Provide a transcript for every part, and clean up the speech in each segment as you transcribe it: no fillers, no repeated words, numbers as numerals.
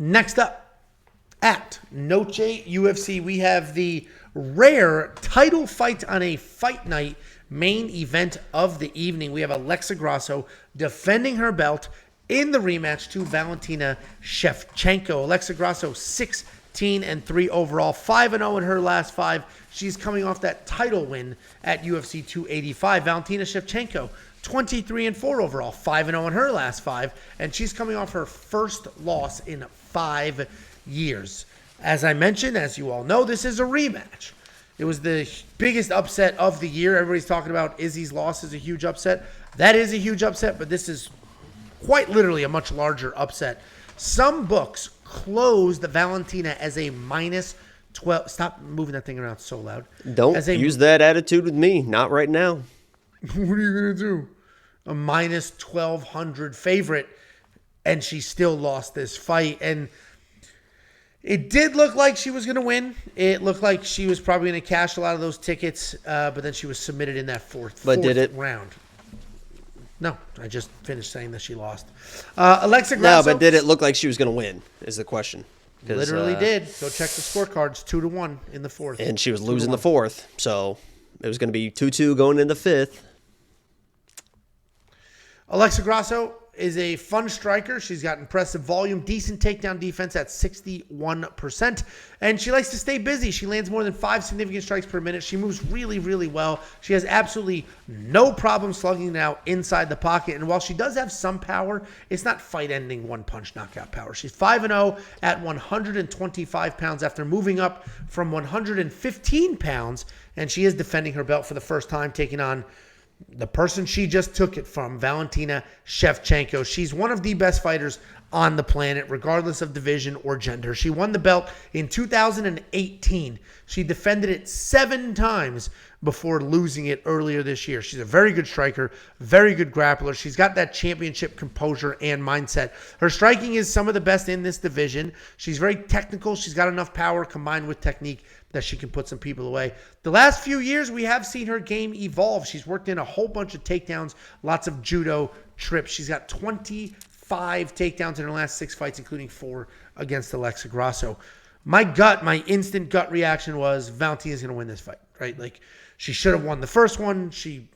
Next up, at Noche UFC, we have the rare title fight on a fight night main event of the evening. We have Alexa Grasso defending her belt in the rematch to Valentina Shevchenko. Alexa Grasso, 16-3 overall, 5-0 in her last 5. She's coming off that title win at UFC 285. Valentina Shevchenko, 23-4 overall, 5-0 in her last 5, and she's coming off her first loss in 5 years. As I mentioned, as you all know, this is a rematch. It was the biggest upset of the year. Everybody's talking about Izzy's loss is a huge upset. That is a huge upset, but this is quite literally a much larger upset. Some books closed Valentina as a minus 12. Stop moving that thing around so loud. Don't use that attitude with me. Not right now. What are you going to do? A minus 1,200 favorite, and she still lost this fight. And it did look like she was going to win. It looked like she was probably going to cash a lot of those tickets, but then she was submitted in that fourth round. No, I just finished saying that she lost. Alexa Grasso. No, but did it look like she was going to win is the question. Literally did. Go check the scorecards. 2-1 in the fourth. And she was losing the fourth, so it was going to be 2-2 going in the fifth. Alexa Grasso is a fun striker. She's got impressive volume, decent takedown defense at 61%, and she likes to stay busy. She lands more than 5 significant strikes per minute. She moves really, really well. She has absolutely no problem slugging it out inside the pocket, and while she does have some power, it's not fight-ending one-punch knockout power. She's 5-0 at 125 pounds after moving up from 115 pounds, and she is defending her belt for the first time, taking on the person she just took it from, Valentina Shevchenko. She's one of the best fighters on the planet, regardless of division or gender. She won the belt in 2018. She defended it 7 times before losing it earlier this year. She's a very good striker, very good grappler. She's got that championship composure and mindset. Her striking is some of the best in this division. She's very technical. She's got enough power combined with technique that she can put some people away. The last few years, we have seen her game evolve. She's worked in a whole bunch of takedowns, lots of judo trips. She's got 25 takedowns in her last 6 fights, including 4 against Alexa Grasso. My instant gut reaction was Valentina's going to win this fight, right? Like, she should have won the first one. She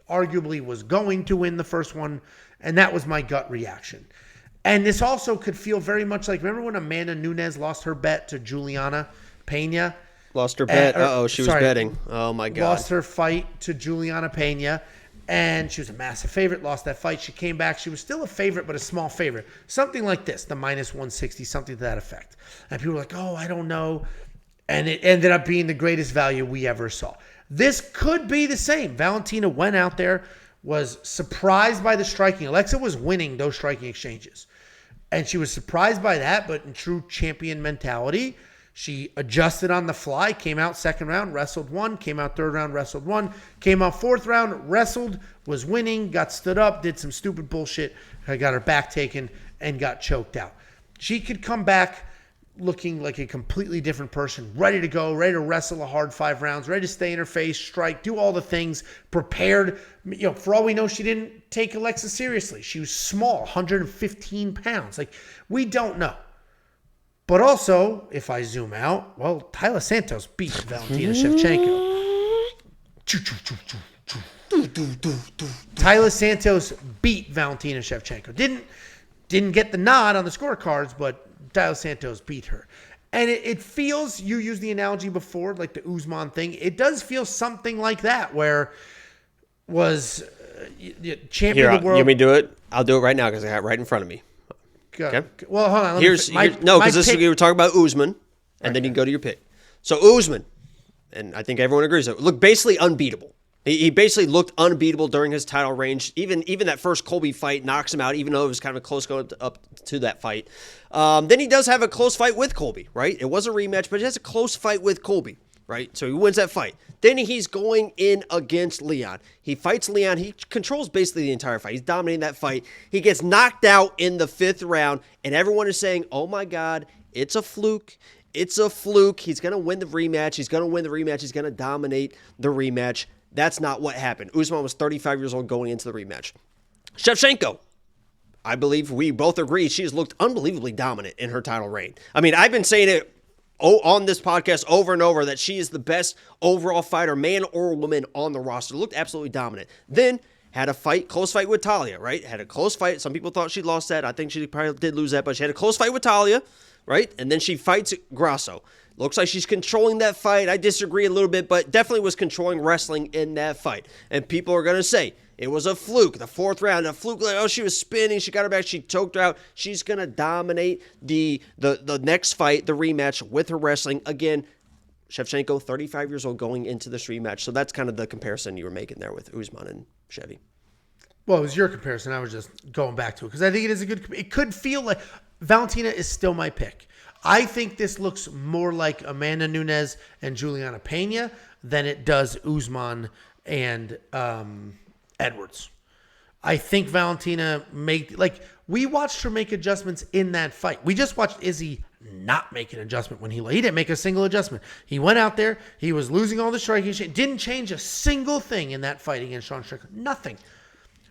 arguably was going to win the first one, and that was my gut reaction. And this also could feel very much like, remember when Amanda Nunes lost her bet to Juliana Pena? Lost her bet. She was betting. Oh, my God. Lost her fight to Juliana Pena, and she was a massive favorite, lost that fight. She came back. She was still a favorite, but a small favorite. Something like this, the minus 160, something to that effect. And people were like, oh, I don't know. And it ended up being the greatest value we ever saw. This could be the same. Valentina went out there, was surprised by the striking. Alexa was winning those striking exchanges. And she was surprised by that, but in true champion mentality, she adjusted on the fly, came out second round, wrestled 1, came out third round, wrestled 1, came out fourth round, wrestled, was winning, got stood up, did some stupid bullshit, got her back taken, and got choked out. She could come back looking like a completely different person, ready to go, ready to wrestle a hard 5 rounds, ready to stay in her face, strike, do all the things, prepared. For all we know, she didn't take Alexa seriously. She was small, 115 pounds. Like, we don't know. But also, if I zoom out, well, Tyler Santos beat Valentina Shevchenko. Tyler Santos beat Valentina Shevchenko. Didn't get the nod on the scorecards, but Tyler Santos beat her. And it feels, you used the analogy before, like the Usman thing. It does feel something like that, where was champion of the world. You want me to do it? I'll do it right now because I got it right in front of me. Okay. Well, hold on. Because we were talking about Usman, and then you can go to your pick. So Usman, and I think everyone agrees, looked basically unbeatable. He basically looked unbeatable during his title range. Even that first Colby fight knocks him out, even though it was kind of a close going up to that fight. Then he does have a close fight with Colby, right? It was a rematch, but he has a close fight with Colby, right? So he wins that fight. Then he's going in against Leon. He fights Leon. He controls basically the entire fight. He's dominating that fight. He gets knocked out in the 5th round, and everyone is saying, oh, my God, it's a fluke. It's a fluke. He's going to win the rematch. He's going to win the rematch. He's going to dominate the rematch. That's not what happened. Usman was 35 years old going into the rematch. Shevchenko, I believe we both agree she's looked unbelievably dominant in her title reign. I mean, I've been saying it on this podcast over and over that she is the best overall fighter, man or woman, on the roster. Looked absolutely dominant. Then had a close fight with Talia, right? Had a close fight. Some people thought she lost that. I think she probably did lose that, but she had a close fight with Talia, right? And then she fights Grasso. Looks like she's controlling that fight. I disagree a little bit, but definitely was controlling wrestling in that fight. And people are going to say, it was a fluke, the fourth round, a fluke, like, oh, she was spinning, she got her back, she choked her out. She's going to dominate the next fight, the rematch, with her wrestling. Again, Shevchenko, 35 years old, going into this rematch. So that's kind of the comparison you were making there with Usman and Chevy. Well, it was your comparison. I was just going back to it because I think it is a good. It could feel like Valentina is still my pick. I think this looks more like Amanda Nunes and Juliana Pena than it does Usman and Edwards. I think Valentina we watched her make adjustments in that fight. We just watched Izzy not make an adjustment when he didn't make a single adjustment. He went out there, he was losing all the striking, didn't change a single thing in that fight against Sean Strickland. Nothing.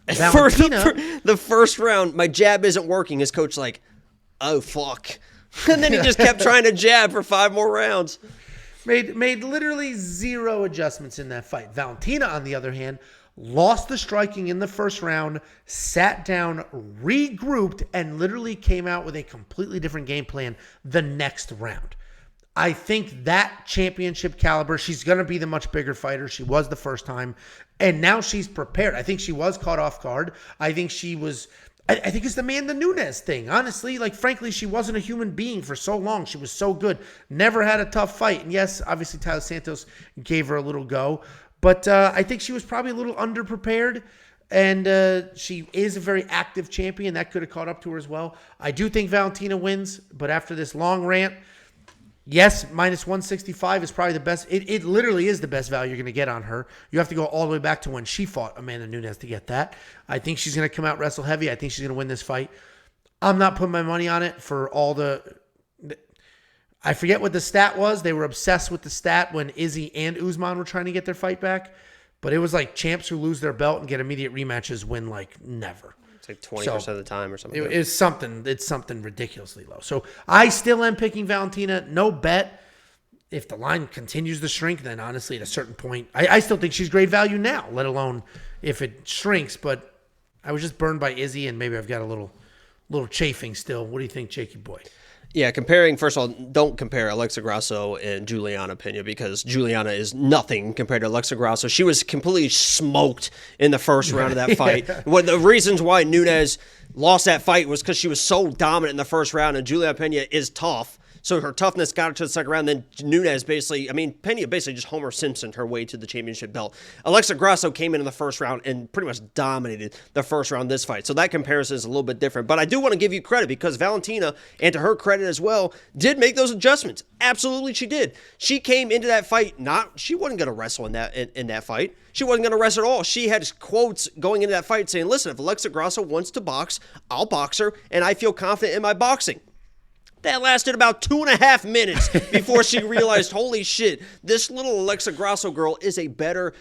Valentina, the first round, my jab isn't working. His coach like, oh fuck. And then he just kept trying to jab for 5 more rounds. Made literally 0 adjustments in that fight. Valentina, on the other hand, lost the striking in the first round, sat down, regrouped, and literally came out with a completely different game plan the next round. I think that championship caliber, she's going to be the much bigger fighter. She was the first time, and now she's prepared. I think she was caught off guard. I think it's the Amanda Nunes thing. Honestly, frankly, she wasn't a human being for so long. She was so good. Never had a tough fight. And yes, obviously, Tyler Santos gave her a little go. But I think she was probably a little underprepared. And she is a very active champion. That could have caught up to her as well. I do think Valentina wins. But after this long rant, yes, minus 165 is probably the best. It literally is the best value you're going to get on her. You have to go all the way back to when she fought Amanda Nunes to get that. I think she's going to come out wrestle heavy. I think she's going to win this fight. I'm not putting my money on it for all I forget what the stat was. They were obsessed with the stat when Izzy and Usman were trying to get their fight back. But it was like champs who lose their belt and get immediate rematches win never. It's like 20% of the time or something. It's something ridiculously low. So I still am picking Valentina. No bet. If the line continues to shrink, then honestly, at a certain point, I still think she's great value now, let alone if it shrinks. But I was just burned by Izzy, and maybe I've got a little chafing still. What do you think, Jakey boy? Yeah, first of all, don't compare Alexa Grasso and Juliana Pena because Juliana is nothing compared to Alexa Grasso. She was completely smoked in the first round of that fight. One of the reasons why Nunes lost that fight was because she was so dominant in the first round, and Juliana Pena is tough. So her toughness got her to the second round. Then Nunes Pena basically just Homer Simpson her way to the championship belt. Alexa Grasso came in the first round and pretty much dominated the first round of this fight. So that comparison is a little bit different. But I do want to give you credit because Valentina, and to her credit as well, did make those adjustments. Absolutely she did. She came into that fight she wasn't going to wrestle in that fight. She wasn't going to wrestle at all. She had quotes going into that fight saying, listen, if Alexa Grasso wants to box, I'll box her, and I feel confident in my boxing. That lasted about 2.5 minutes before she realized, holy shit, this little Alexa Grasso girl is a better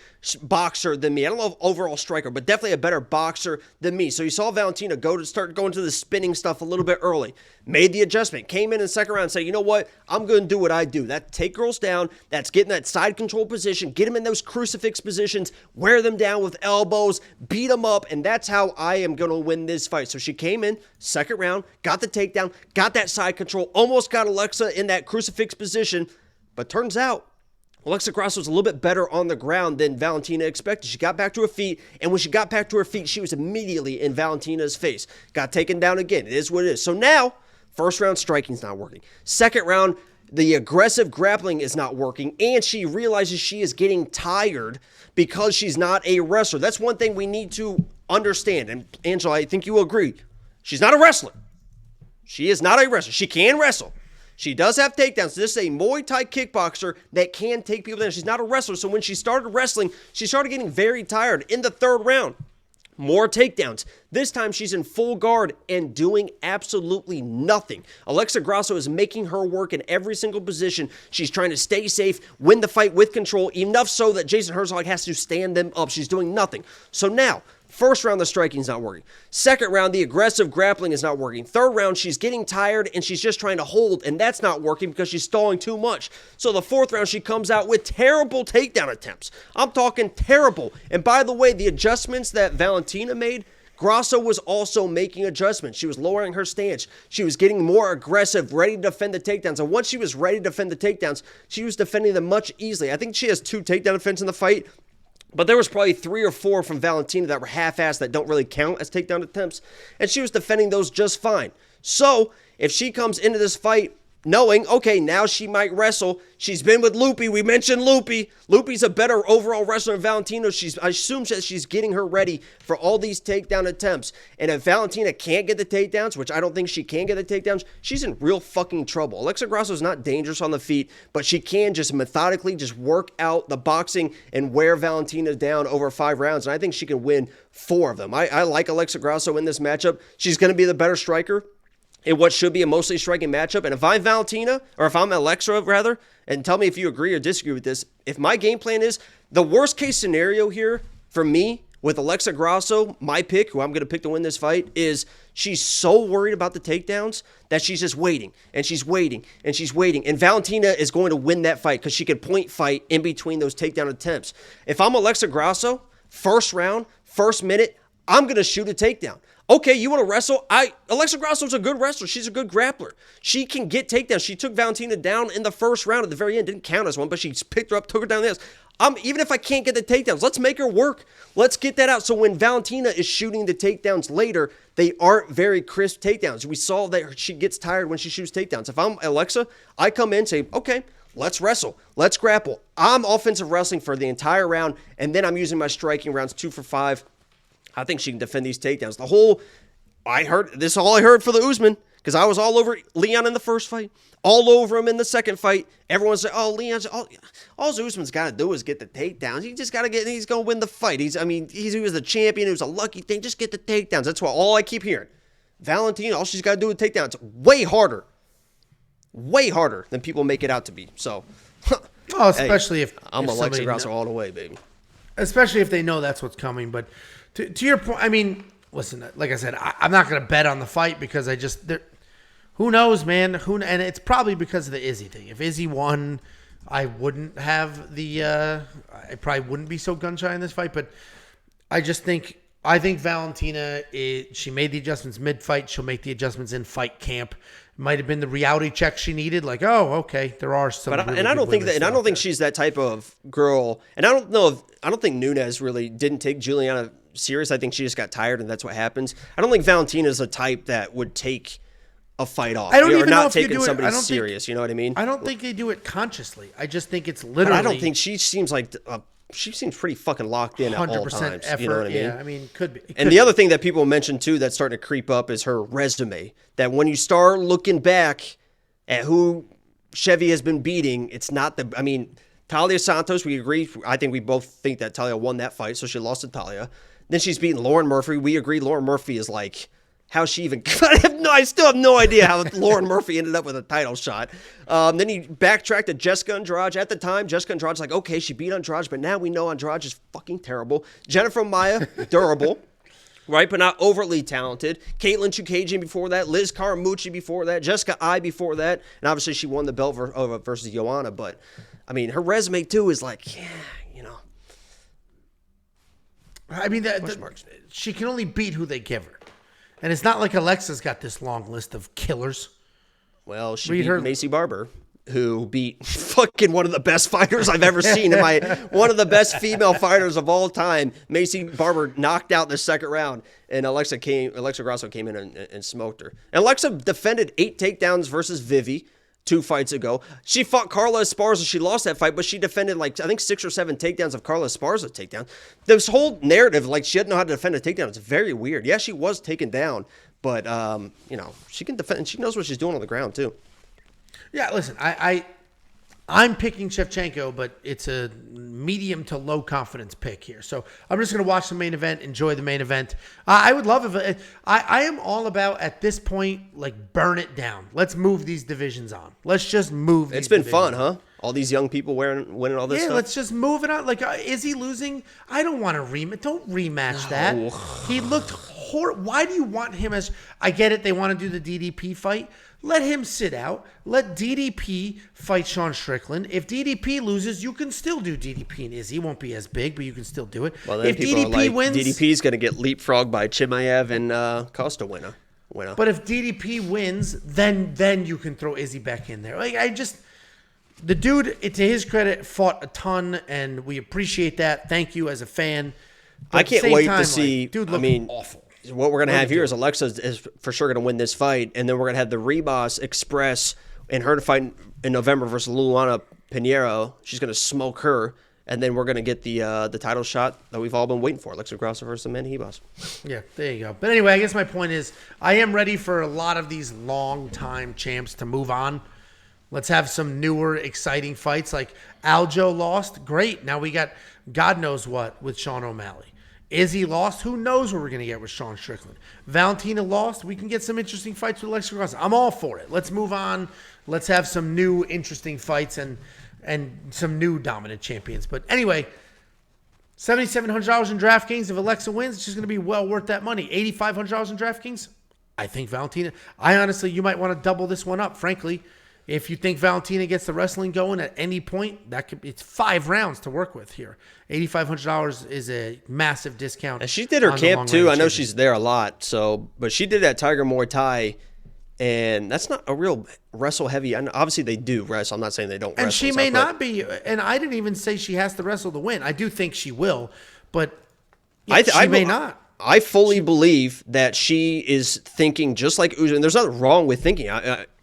boxer than me. I don't know if overall striker, but definitely a better boxer than me. So you saw Valentina start going to the spinning stuff a little bit early. Made the adjustment. Came in the second round and said, you know what? I'm going to do what I do. That take girls down. That's getting that side control position. Get them in those crucifix positions. Wear them down with elbows. Beat them up. And that's how I am going to win this fight. So she came in, second round, got the takedown, got that side control, almost got Alexa in that crucifix position. But turns out, Alexa Grasso was a little bit better on the ground than Valentina expected. She got back to her feet, and when she got back to her feet, she was immediately in Valentina's face. Got taken down again. It is what it is. So now, first round striking's not working. Second round, the aggressive grappling is not working, and she realizes she is getting tired because she's not a wrestler. That's one thing we need to understand. And Angela, I think you will agree. She's not a wrestler. She is not a wrestler. She can wrestle. She does have takedowns. This is a Muay Thai kickboxer that can take people down. She's not a wrestler. So when she started wrestling, she started getting very tired in the third round. More takedowns. This time she's in full guard and doing absolutely nothing. Alexa Grasso is making her work in every single position. She's trying to stay safe, win the fight with control, enough so that Jason Herzog has to stand them up. She's doing nothing. So now, First round, the striking is not working. Second round, the aggressive grappling is not working. Third round, she's getting tired and she's just trying to hold, and that's not working because she's stalling too much. So the fourth round, she comes out with terrible takedown attempts. I'm talking terrible. And by the way, the adjustments that Valentina made, Grasso was also making adjustments. She was lowering her stance. She was getting more aggressive, ready to defend the takedowns. And once she was ready to defend the takedowns, she was defending them much easily. I think she has 2 takedown defenses in the fight, but there was probably 3 or 4 from Valentina that were half-assed that don't really count as takedown attempts, and she was defending those just fine. So if she comes into this fight knowing, okay, now she might wrestle. She's been with Loopy. We mentioned Loopy. Loopy's a better overall wrestler than Valentina. I assume that she's getting her ready for all these takedown attempts. And if Valentina can't get the takedowns, which I don't think she can get the takedowns, she's in real fucking trouble. Alexa Grasso's not dangerous on the feet, but she can just methodically just work out the boxing and wear Valentina down over 5 rounds. And I think she can win 4 of them. I like Alexa Grasso in this matchup. She's going to be the better striker in what should be a mostly striking matchup. And if I'm Valentina, or if I'm Alexa rather, and tell me if you agree or disagree with this, if my game plan is the worst case scenario here for me with Alexa Grasso, my pick, who I'm going to pick to win this fight, is she's so worried about the takedowns that she's just waiting, and she's waiting, and she's waiting. And Valentina is going to win that fight because she could point fight in between those takedown attempts. If I'm Alexa Grasso, first round, first minute, I'm going to shoot a takedown. Okay, you want to wrestle? Alexa Grasso's a good wrestler. She's a good grappler. She can get takedowns. She took Valentina down in the first round at the very end. Didn't count as one, but she picked her up, took her down the ass. Even if I can't get the takedowns, let's make her work. Let's get that out. So when Valentina is shooting the takedowns later, they aren't very crisp takedowns. We saw that she gets tired when she shoots takedowns. If I'm Alexa, I come in and say, okay, let's wrestle. Let's grapple. I'm offensive wrestling for the entire round, and then I'm using my striking rounds 2 for 5. I think she can defend these takedowns. This is all I heard for the Usman, because I was all over Leon in the first fight, all over him in the second fight. Everyone's like, oh, all Usman's got to do is get the takedowns. He's going to win the fight. He was the champion. It was a lucky thing. Just get the takedowns. That's all I keep hearing. Valentina, all she's got to do is takedowns. Way harder than people make it out to be. So, especially if I'm Alexa Grasso all the way, baby. Especially if they know that's what's coming. But to your point, listen, like I said, I'm not going to bet on the fight because who knows, man? And it's probably because of the Izzy thing. If Izzy won, I wouldn't have I probably wouldn't be so gun shy in this fight. But I think Valentina, she made the adjustments mid-fight. She'll make the adjustments in fight camp. Might have been the reality check she needed. Like, oh, okay, there are some. But I don't think she's that type of girl. And I don't think Nunes really didn't take Juliana serious. I think she just got tired, and that's what happens. I don't think Valentina's a type that would take a fight off. I don't even know not if you taking do somebody it. serious. You know what I mean? I don't think they do it consciously. I just think it's literally. But I don't think she seems like. She seems pretty fucking locked in at all times. Effort, you know what I mean? Yeah, could be. And the other thing that people mention too that's starting to creep up is her resume. That when you start looking back at who Chevy has been beating, it's not Talia Santos, we agree. I think we both think that Talia won that fight, so she lost to Talia. Then she's beaten Lauren Murphy. We agree Lauren Murphy is like, how she even, I still have no idea how Lauren Murphy ended up with a title shot. Then he backtracked to Jessica Andrade. At the time, Jessica Andrade's like, okay, she beat Andrade, but now we know Andrade is fucking terrible. Jennifer Maia, durable. Right, but not overly talented. Caitlin Chukagian before that. Liz Caramucci before that. Jessica I before that. And obviously she won the belt versus Joanna. But, her resume too is like, she can only beat who they give her. And it's not like Alexa's got this long list of killers. Well, she beat Macy Barber, who beat fucking one of the best fighters I've ever seen. One of the best female fighters of all time. Macy Barber knocked out in the second round, and Alexa Grasso came in and smoked her. And Alexa defended 8 takedowns versus Vivi 2 fights ago. She fought Carla Esparza. She lost that fight, but she defended 6 or 7 takedowns of Carla Esparza takedown. This whole narrative, she didn't know how to defend a takedown. It's very weird. Yeah, she was taken down, but she can defend. She knows what she's doing on the ground too. Yeah, listen, I'm picking Shevchenko, but it's a medium to low confidence pick here. So I'm just going to watch the main event, enjoy the main event. I would love if I am all about at this point, like burn it down. Let's move these divisions on. Let's just move. It's been fun, huh? All these young people winning all this stuff. Yeah, let's just move it on. Like, is he losing? I don't want to rematch. Don't rematch that. He looked horrible. Why do you want him as? I get it. They want to do the DDP fight. Let him sit out. Let DDP fight Sean Strickland. If DDP loses, you can still do DDP and Izzy. It won't be as big, but you can still do it. Well, then if people DDP are like, wins, DDP's going to get leapfrogged by Chimaev and Costa winner. But if DDP wins, then you can throw Izzy back in there. Like the dude, to his credit, fought a ton, and we appreciate that. Thank you as a fan. But I can't wait to see. Dude, looked awful. What we're going to have here is Alexa is for sure going to win this fight, and then we're going to have the Ribas Express and her to fight in November versus Luana Pinheiro. She's going to smoke her, and then we're going to get the title shot that we've all been waiting for, Alexa Grasso versus Amanda Ribas. Yeah, there you go. But anyway, I guess my point is I am ready for a lot of these long-time champs to move on. Let's have some newer, exciting fights. Like Aljo lost. Great. Now we got God knows what with Sean O'Malley. Izzy lost. Who knows what we're going to get with Sean Strickland? Valentina lost. We can get some interesting fights with Alexa Grasso. I'm all for it. Let's move on. Let's have some new, interesting fights and some new dominant champions. But anyway, $7,700 in DraftKings. If Alexa wins, it's just going to be well worth that money. $8,500 in DraftKings. I think Valentina. You might want to double this one up, frankly. If you think Valentina gets the wrestling going at any point, it's 5 rounds to work with here. $8,500 is a massive discount. And she did her camp too. I know she's there a lot. But she did that Tiger Muay Thai, and that's not a real wrestle heavy. And obviously they do wrestle. I'm not saying they don't wrestle. And she may not be. And I didn't even say she has to wrestle to win. I do think she will, but she may not. I fully believe that she is thinking just like Usman. There's nothing wrong with thinking.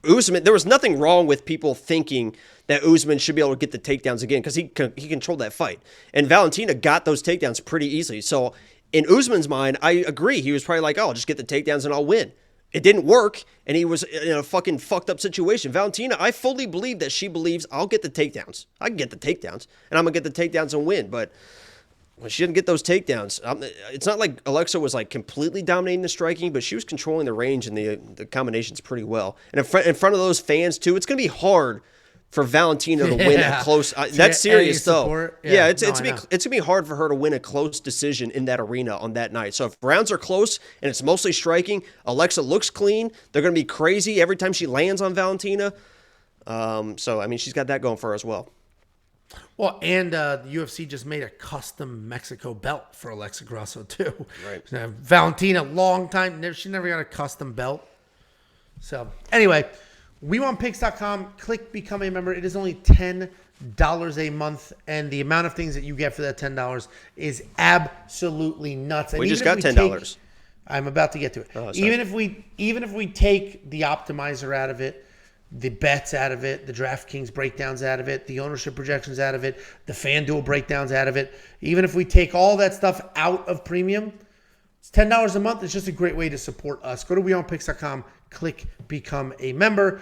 Usman, there was nothing wrong with people thinking that Usman should be able to get the takedowns again because he controlled that fight. And Valentina got those takedowns pretty easily. So in Usman's mind, I agree. He was probably like, oh, I'll just get the takedowns and I'll win. It didn't work, and he was in a fucking fucked up situation. Valentina, I fully believe that she believes I'll get the takedowns. I can get the takedowns, and I'm going to get the takedowns and win. But when she didn't get those takedowns, it's not like Alexa was like completely dominating the striking, but she was controlling the range and the combinations pretty well. And in front of those fans too, it's going to be hard for Valentina to win a close. That's serious though. Yeah, it's going to be hard for her to win a close decision in that arena on that night. So if rounds are close and it's mostly striking, Alexa looks clean. They're going to be crazy every time she lands on Valentina. So I mean, she's got that going for her as well. Well, and the UFC just made a custom Mexico belt for Alexa Grasso, too. Right. Valentina, long time. She never got a custom belt. So, anyway, WeWantPicks.com. Click Become a Member. It is only $10 a month, and the amount of things that you get for that $10 is absolutely nuts. And we just got $10. I'm about to get to it. Oh, even if we take the optimizer out of it, the bets out of it, the DraftKings breakdowns out of it, the ownership projections out of it, the FanDuel breakdowns out of it. Even if we take all that stuff out of premium, it's $10 a month. It's just a great way to support us. Go to WeOwnPicks.com, click Become a Member.